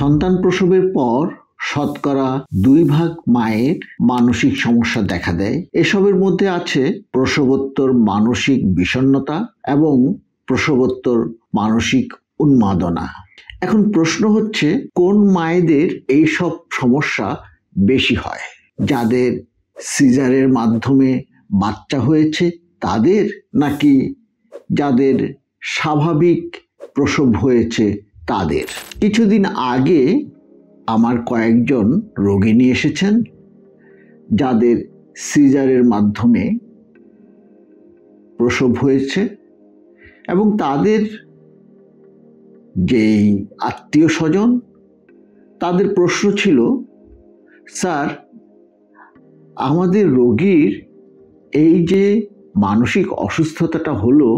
সন্তান প্রসবের পর শতকরা 2 ভাগ মায়ের মানসিক সমস্যা দেখা দেয়। এসবের মধ্যে আছে প্রসবোত্তর মানসিক বিষণ্ণতা এবং প্রসবোত্তর মানসিক উন্মাদনা। এখন প্রশ্ন হচ্ছে, কোন মায়েদের এই সব সমস্যা বেশি হয়? যাদের সিজারের মাধ্যমে বাচ্চা হয়েছে তাদের, নাকি যাদের স্বাভাবিক প্রসব হয়েছে তাদের? কিছুদিন আগে আমার কয়েকজন রোগী নিয়ে এসেছেন যাদের সিজারের মাধ্যমে প্রসব হয়েছে এবং তাদের যেই আত্মীয় স্বজন, তাদের প্রশ্ন ছিল, স্যার, আমাদের রোগীর এই যে মানসিক অসুস্থতাটা হলো,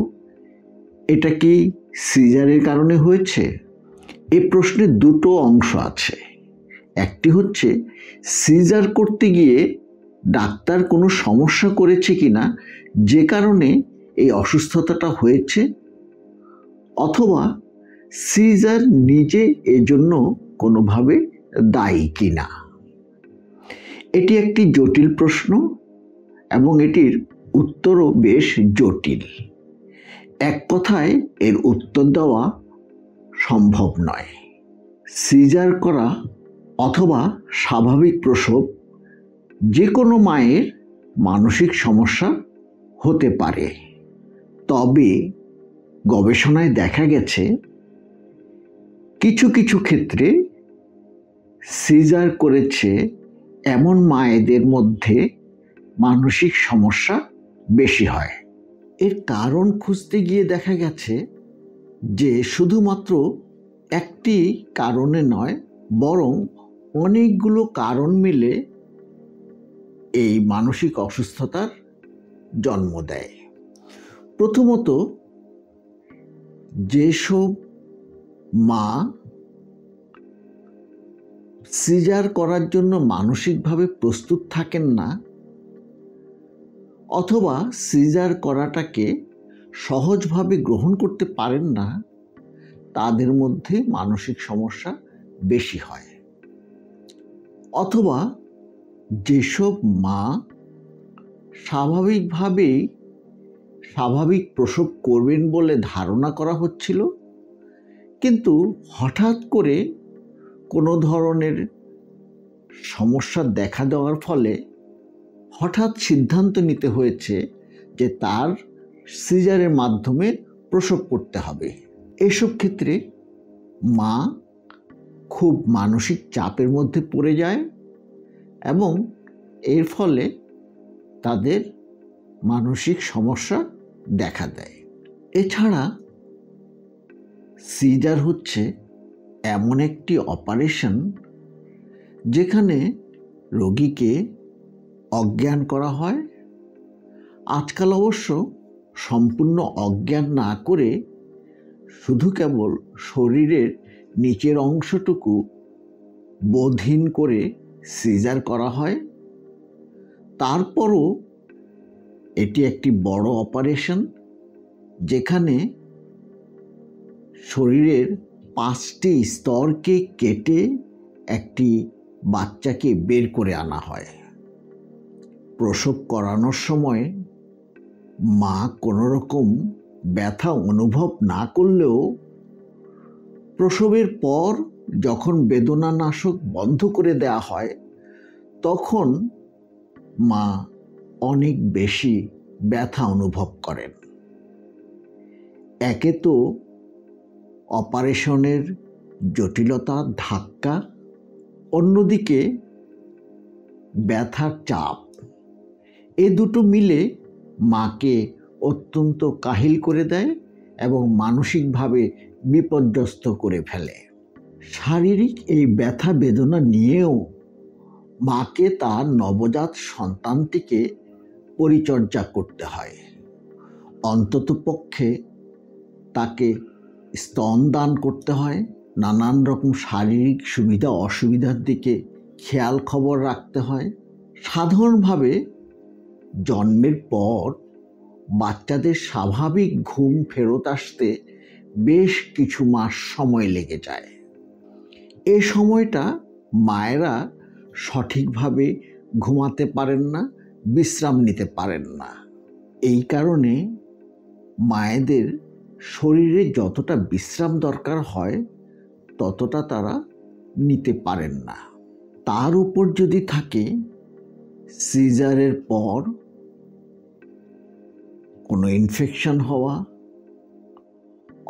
এটা কি সিজারের কারণে হয়েছে? এই প্রশ্নের দুটো অংশ আছে। একটি হচ্ছে সিজার করতে গিয়ে ডাক্তার কোনো সমস্যা করেছে কিনা যে কারণে এই অসুস্থতাটা হয়েছে, অথবা সিজার নিজে এজন্য কোনোভাবে দায়ী কিনা। এটি একটি জটিল প্রশ্ন এবং এটির উত্তরও বেশ জটিল। এক কথায় এর উত্তর দেওয়া সম্ভব নয়। সিজার করা অথবা স্বাভাবিক প্রসব যে কোনো মায়ের মানসিক সমস্যা হতে পারে। তবে গবেষণায় দেখা গেছে কিছু কিছু ক্ষেত্রে সিজার করেছে এমন মায়েদের মধ্যে মানসিক সমস্যা বেশি হয়। এর কারণ খুঁজতে গিয়ে দেখা গেছে যে শুধুমাত্র একটি কারণে নয়, বরং অনেকগুলো কারণ মিলে এই মানসিক অসুস্থতার জন্ম দেয়। প্রথমত, যেসব মা সিজার করার জন্য মানসিকভাবে প্রস্তুত থাকেন না, অথবা সিজার করাটাকে সহজভাবে গ্রহণ করতে পারেন না, তাদের মধ্যে মানসিক সমস্যা বেশি হয়। অথবা যেসব মা স্বাভাবিকভাবেই স্বাভাবিক প্রসব করবেন বলে ধারণা করা হচ্ছিল, কিন্তু হঠাৎ করে কোনো ধরনের সমস্যা দেখা দেওয়ার ফলে হঠাৎ সিদ্ধান্ত নিতে হয়েছে যে তার সিজারের মাধ্যমে প্রসব করতে হবে। এসব ক্ষেত্রে মা খুব মানসিক চাপের মধ্যে পড়ে যায় এবং এর ফলে তাদের মানসিক সমস্যা দেখা দেয়। এছাড়া সিজার হচ্ছে এমন একটি অপারেশন যেখানে রোগীকে অজ্ঞান করা হয়। আজকাল অবশ্য সম্পূর্ণ অজ্ঞান না করে শুধু কেবল শরীরের নিচের অংশটুকু বোধহীন করে সিজার করা হয়। তারপরও এটি একটি বড় অপারেশন যেখানে শরীরের 5টি স্তরকে কেটে একটি বাচ্চাকে বের করে আনা হয়। প্রসব করানোর সময় মা কোনো রকম ব্যথা অনুভব না করলেও প্রসবের পর যখন বেদনানাশক বন্ধ করে দেওয়া হয় তখন মা অনেক বেশি ব্যথা অনুভব করেন। একে তো অপারেশনের জটিলতা, ধাক্কা, অন্যদিকে ব্যথার চাপ, এ দুটো মিলে মাকে অত্যন্ত কাহিল করে দেয় এবং মানসিকভাবে বিপর্যস্ত করে ফেলে। শারীরিক এই ব্যথা বেদনা নিয়েও মাকে তার নবজাত সন্তানটিকে পরিচর্যা করতে হয়। অন্ততপক্ষে তাকে স্তন দান করতে হয়, নানান রকম শারীরিক সুবিধা অসুবিধার দিকে খেয়াল খবর রাখতে হয়। সাধারণভাবে জন্মের পর বাচ্চাদের স্বাভাবিক ঘুম ফেরত আসতে বেশ কিছু মাস সময় লেগে যায়। এ সময়টা মায়েরা সঠিকভাবে ঘুমাতে পারেন না, বিশ্রাম নিতে পারেন না। এই কারণে মায়েদের শরীরে যতটা বিশ্রাম দরকার হয় ততটা তারা নিতে পারেন না। তার উপর যদি থাকে সিজারের পর কোনো ইনফেকশন হওয়া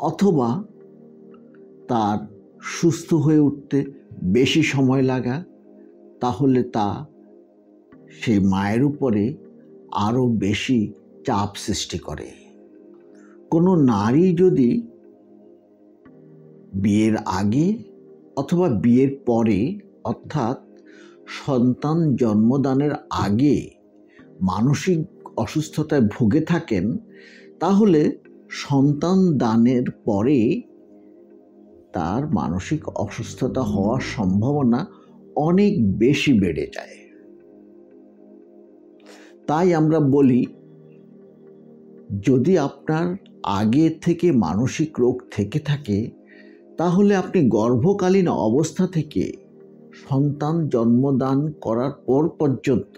অথবা তার সুস্থ হয়ে উঠতে বেশি সময় লাগা, তাহলে তা সেই মায়ের উপরে আরও বেশি চাপ সৃষ্টি করে। কোনো নারী যদি বিয়ের আগে অথবা বিয়ের পরে অর্থাৎ সন্তান জন্মদানের আগে মানসিক অসুস্থতায় ভুগে থাকেন, তাহলে সন্তান দানের পরে তার মানসিক অসুস্থতা হওয়ার সম্ভাবনা অনেক বেশি বেড়ে যায়। তাই আমরা বলি, যদি আপনার আগে থেকে মানসিক রোগ থেকে থাকে তাহলে আপনি গর্ভকালীন অবস্থা থেকে সন্তান জন্মদান করার পর পর্যন্ত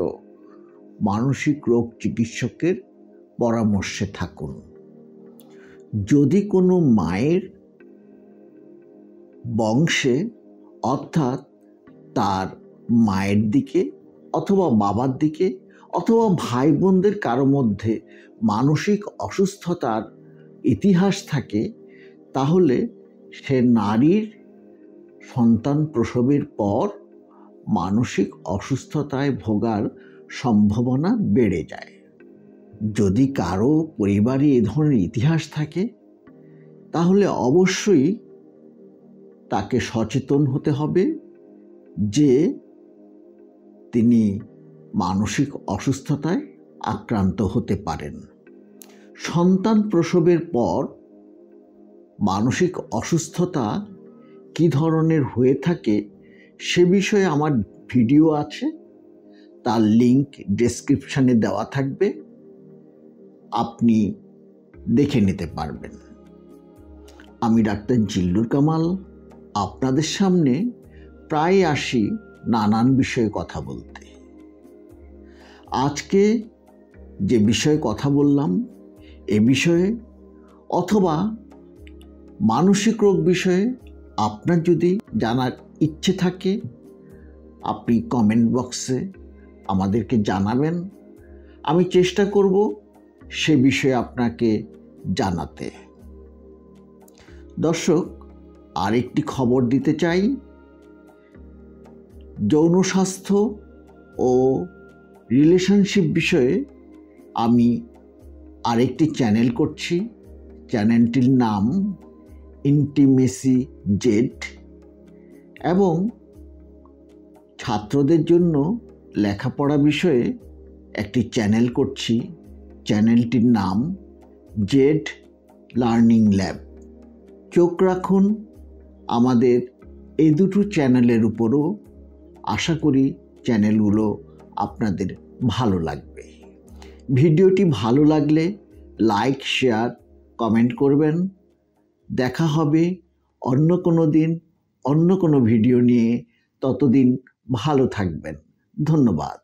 মানসিক রোগ চিকিৎসকের পরামর্শে থাকুন। যদি কোনো মায়ের বংশে অর্থাৎ তার মায়ের দিকে অথবা বাবার দিকে অথবা ভাই বোনদের কারো মধ্যে মানসিক অসুস্থতার ইতিহাস থাকে, তাহলে সে নারীর সন্তান প্রসবের পর মানসিক অসুস্থতায় ভোগার সম্ভাবনা বেড়ে যায়। যদি কারো পরিবারে এ ধরনের ইতিহাস থাকে তাহলে অবশ্যই তাকে সচেতন হতে হবে যে তিনি মানসিক অসুস্থতায় আক্রান্ত হতে পারেন। সন্তান প্রসবের পর মানসিক অসুস্থতা কী ধরনের হয়ে থাকে সে বিষয়ে আমার ভিডিও আছে, তার লিংক ডেসক্রিপশনে দেওয়া থাকবে, আপনি দেখে নিতে পারবেন। আমি ডাক্তার জিল্লুর কামাল আপনাদের সামনে প্রায় আসি নানান বিষয়ে কথা বলতে। আজকে যে বিষয়ে কথা বললাম এ বিষয়ে অথবা মানসিক রোগ বিষয়ে আপনার যদি জানার ইচ্ছে থাকে আপনি কমেন্ট বক্সে আমাদেরকে জানাবেন, আমি চেষ্টা করব সে বিষয়ে আপনাকে জানাতে। দর্শক, আরেকটি খবর দিতে চাই, যৌন স্বাস্থ্য ও রিলেশনশিপ বিষয়ে আমি আরেকটি চ্যানেল করছি। চ্যানেলটির নাম ইন্টিমেসি জেড এবং ছাত্রদের জন্য লেখাপড়া বিষয়ে একটি চ্যানেল করছি। চ্যানেলটির নাম জেড লার্নিং ল্যাব। চোখ রাখুন আমাদের এই দুটো চ্যানেলের উপরও। আশা করি চ্যানেলগুলো আপনাদের ভালো লাগবে। ভিডিওটি ভালো লাগলে লাইক, শেয়ার, কমেন্ট করবেন। দেখা হবে অন্য কোনো দিন অন্য কোনো ভিডিও নিয়ে। ততদিন ভালো থাকবেন। ধন্যবাদ।